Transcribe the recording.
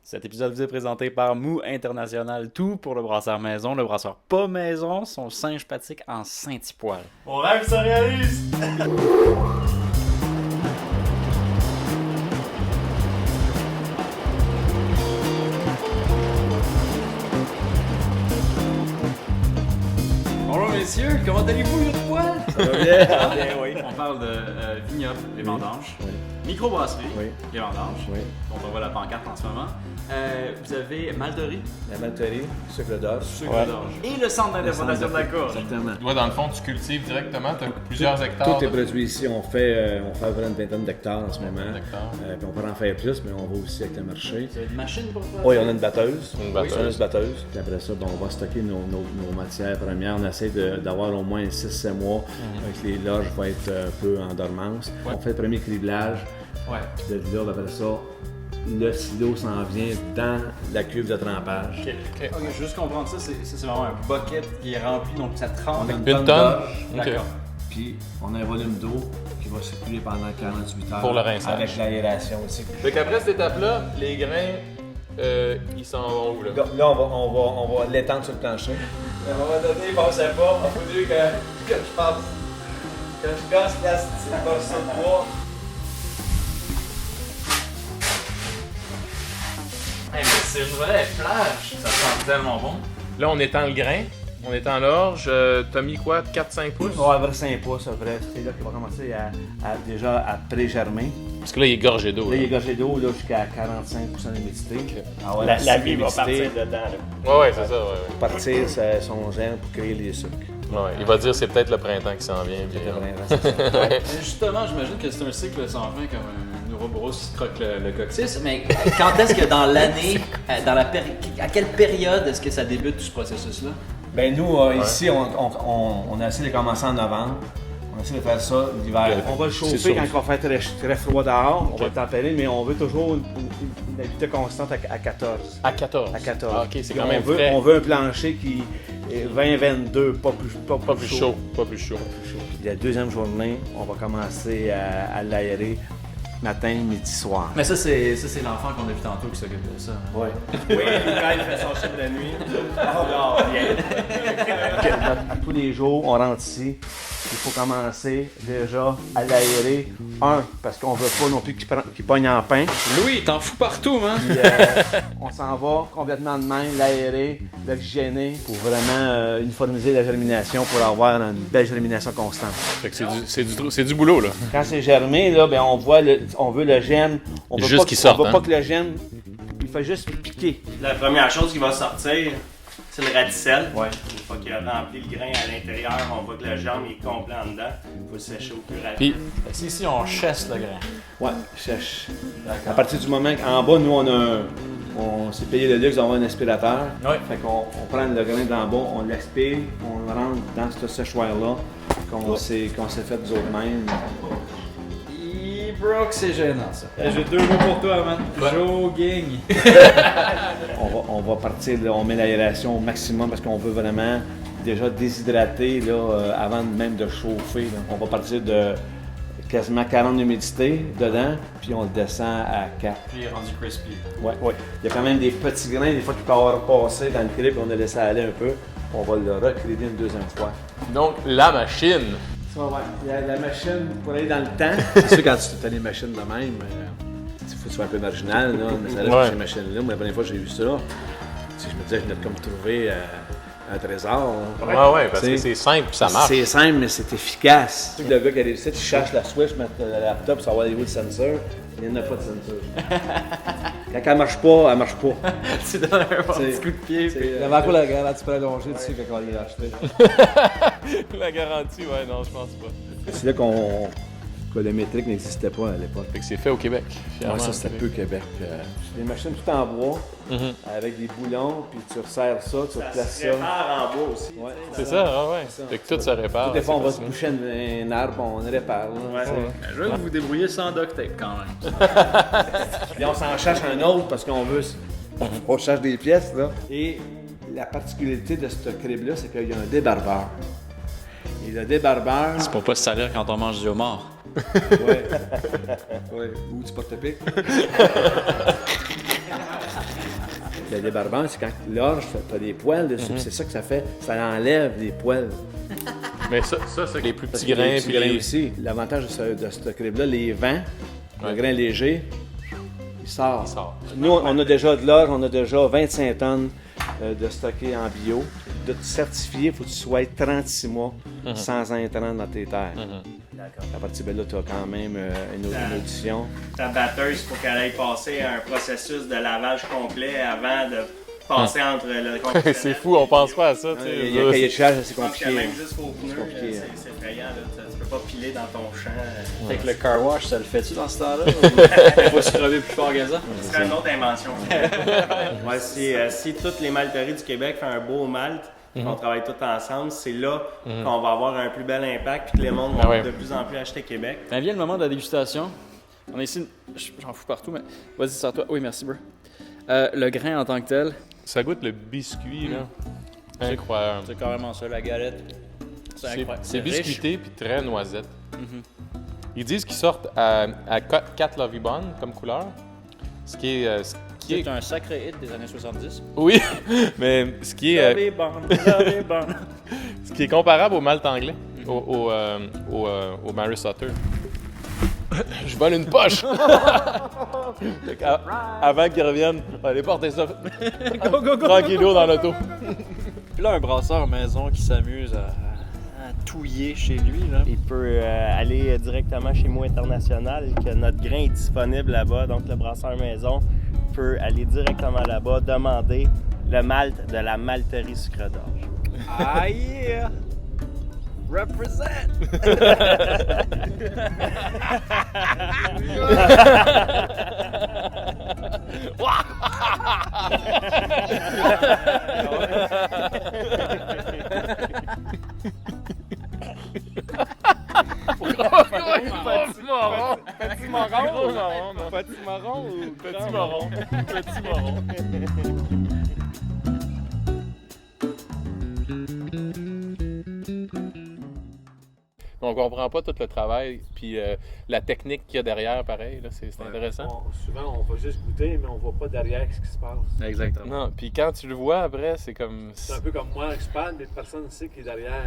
Cet épisode vous est présenté par Mou International, tout pour le brasseur maison, le brasseur pas maison, son singe pratique en Saint-Hipoil. Mon rêve se réalise! Bonjour messieurs, comment allez-vous, le poil? Ça va bien? Ça va bien, oui. On parle de vignoble, les vendanges, microbrasserie, les vendanges, dont on voit la pancarte en ce moment. Vous avez Malterie, La malterie, sucre d'orge. et le centre d'indépendance de la courge. Exactement. Toi, dans le fond, tu cultives directement, tu as plusieurs hectares. Tout est produit ici. On fait environ une vingtaine d'hectares en ce moment. Puis on peut en faire plus, mais on va aussi avec le marché. Vous avez une machine pour faire Oui, on a une batteuse. Une batteuse. On a une batteuse. Puis après ça, ben, on va stocker nos matières premières. On essaie d'avoir au moins 6-7 mois. Avec les loges, va être un peu en dormance. On fait le premier criblage. Puis de là, après ça, le silo s'en vient dans la cuve de trempage. Ok, juste comprendre ça, c'est vraiment un bucket qui est rempli, donc ça trempe. On a Une tonne tonne? d'orge. Ok. D'accord. Puis on a un volume d'eau qui va circuler pendant 48 heures. Pour le rinçage. Avec l'aération aussi. Fait qu'après cette étape-là, les grains, ils s'en vont où, là? Là, on va l'étendre sur le plancher. À un moment donné, il pensait pas. Il faut dire que je pense. Quand je casse l'astique, il va sur le bois. Hey, mais c'est une vraie plage, ça sent tellement bon. Là, on étend le grain, on étend l'orge. T'as mis quoi? 4-5 pouces? On va avoir 5 pouces à peu près. C'est là qu'il va commencer déjà à pré-germer. Parce que là, il est gorgé d'eau. Là, Là. il est gorgé d'eau jusqu'à 45% d'humidité. Ah ouais, La vie va partir dedans. Là. Ouais, c'est ça, ouais. Partir son germe pour créer les sucres. Ouais, il va dire que c'est peut-être le printemps qui s'en vient. Puis, Mais justement, j'imagine que c'est un cycle sans fin comme un Ouroboros qui croque le coccyx. Mais quand est-ce que dans l'année, à quelle période est-ce que ça débute tout ce processus-là? Ben nous, ici, on a essayé de commencer en novembre. On essaie de faire ça l'hiver. On va le C'est chauffer sûr. quand il va faire très froid dehors. On va le tempérer, mais on veut toujours une humidité constante à 14. À 14. À 14. Ah, ok, c'est Puis quand même frais. on veut un plancher qui est 20-22, pas plus chaud. Pas plus chaud. Puis la deuxième journée, on va commencer à l'aérer matin, midi, soir. Mais ça, c'est l'enfant qu'on a vu tantôt qui s'occupe de ça. Hein. Ouais. Oui, quand il fait son chiffre de nuit. Oh, bien. Tous les jours, on rentre ici. Il faut commencer déjà à l'aérer. Parce qu'on veut pas non plus qu'il pogne en pain. Louis, t'en fous partout, hein? Puis, on s'en va complètement de même, l'aérer, l'oxygéner pour vraiment uniformiser la germination pour avoir une belle germination constante. Fait que c'est du boulot, là. Quand c'est germé, là, ben on veut le germe. On veut Juste pas qu'il sorte, On veut hein? pas que le germe, il fait juste piquer. La première chose qui va sortir, c'est le radicelle. Ouais. Une fois qu'il a rempli le grain à l'intérieur, on voit que le germe est complet en dedans. Il faut le sécher au plus rapide. Puis, C'est ici, on chasse le grain. Ouais, sèche. À partir du moment qu'en bas, nous, on s'est payé le luxe d'avoir un aspirateur. Ouais. Fait qu'on prend le grain d'en bas, on l'aspire, on le rentre dans ce séchoir-là qu'on s'est fait nous autres mêmes. Brock, c'est gênant ça. J'ai 2 mots pour toi, man. Jogging. On va partir, là, on met l'aération au maximum parce qu'on veut vraiment déjà déshydrater là, avant même de chauffer. Là. On va partir de quasiment 40 d'humidité dedans, puis on le descend à 4. Puis il est rendu crispy. Ouais. Il y a quand même des petits grains, des fois qui peuvent avoir passé dans le crib, on a laissé aller un peu. On va le recréer une deuxième fois. donc, la machine. Ça, ouais. La machine, pour aller dans le temps, c'est sûr quand tu as les machines de même, il faut que tu sois un peu marginal, là, mais ça reste Ouais. ces machines-là. Moi, la première fois que j'ai vu ça, je me disais, je venais de comme trouver un trésor. Là. Ouais, parce que c'est simple, ça marche. C'est simple, mais c'est efficace. Le gars qui a réussi, tu cherches la switch, mettre le laptop, ça va aller où le sensor. Il n'y en a pas de sensor. Quand elle marche pas, elle marche pas. Tu donnes un petit coup de pied. Puis, Il y avait quoi la garantie prolongée dessus quand on l'a acheté? La garantie, ouais, non, je pense pas. C'est là que le métrique n'existait pas à l'époque. Fait que c'est fait au Québec. Ouais, fièrement, ça, au c'était Québec. peu Québec. Des machines tout en bois, avec des boulons, puis tu resserres ça, tu Ça replaces se ça. répare en bas aussi. Ouais. C'est ça, ouais. Fait que tout se répare. Des fois, on va se c'est boucher un arbre, on le répare. Là, Ouais. tu sais. je veux que vous vous débrouillez sans duct tape quand même. Puis on s'en cherche un autre parce qu'on veut. On cherche des pièces, là. Et la particularité de ce crib-là, c'est qu'il y a un débarbeur. Et le débarbeur. C'est pour pas se salir quand on mange du homard. Ouais. Ouais. Ou du porte-pique. Le débarbant, c'est quand l'orge, tu as des poils dessus, puis c'est ça que ça fait. Ça enlève les poils. Mais ça c'est les plus petits Les grains. petits Puis grains les... aussi. L'avantage de ce crible-là, les vents, le grain léger, il sort. Nous, on a déjà de l'orge, on a déjà 25 tonnes de stocké en bio. De te certifier, il faut que tu sois 36 mois sans intrants dans tes terres. D'accord. À partir de là, tu as quand même une audition. Ta batteuse, il faut qu'elle aille passer un processus de lavage complet avant de passer entre le conditionnel. C'est fou, on pense pas à ça. Il y a un cahier de charge assez Je pense que compliqué. même jusqu'au pneu, compliqué, c'est effrayant. Là. Tu peux pas piler dans ton champ. Fait que le car wash, ça le fait-tu dans ce temps-là? Il faut se crever plus fort que ça? Ce serait une autre invention. Ouais, si toutes les malteries du Québec font un beau malt, on travaille tous ensemble, c'est là qu'on va avoir un plus bel impact et que les mondes vont de plus en plus acheter Québec. Ben, vient le moment de la dégustation. On est ici, j'en fous partout, mais vas-y, sors-toi. Oui, merci, bro. Le grain en tant que tel, Ça goûte le biscuit, là. Incroyable. c'est carrément ça, la galette. C'est incroyable. C'est riche. biscuité puis très noisette. Ils disent qu'ils sortent à 4 Lovey Bun comme couleur. Ce qui est... C'est un sacré hit des années 70. Oui, mais ce qui est ce qui est comparable au malt anglais, au Mary Sutter. Je vole une poche! Avant qu'ils reviennent, allez porter ça tranquillo dans l'auto. Puis là, un brasseur maison qui s'amuse à touiller chez lui, là. Il peut aller directement chez Mots International, que notre grain est disponible là-bas. Donc, le brasseur maison peut aller directement là-bas, demander le malt de la malterie Sucre d'Orge. Ah yeah! Represent! Petit marron! Petit marron! Petit marron ou Petit marron! Petit marron! On comprend pas tout le travail puis la technique qu'il y a derrière, pareil, là, c'est intéressant. Souvent, on va juste goûter, mais on voit pas derrière ce qui se passe. Exactement. Non, puis quand tu le vois après, c'est comme... C'est un peu comme moi qui parle, mais personne ne sait qui est derrière.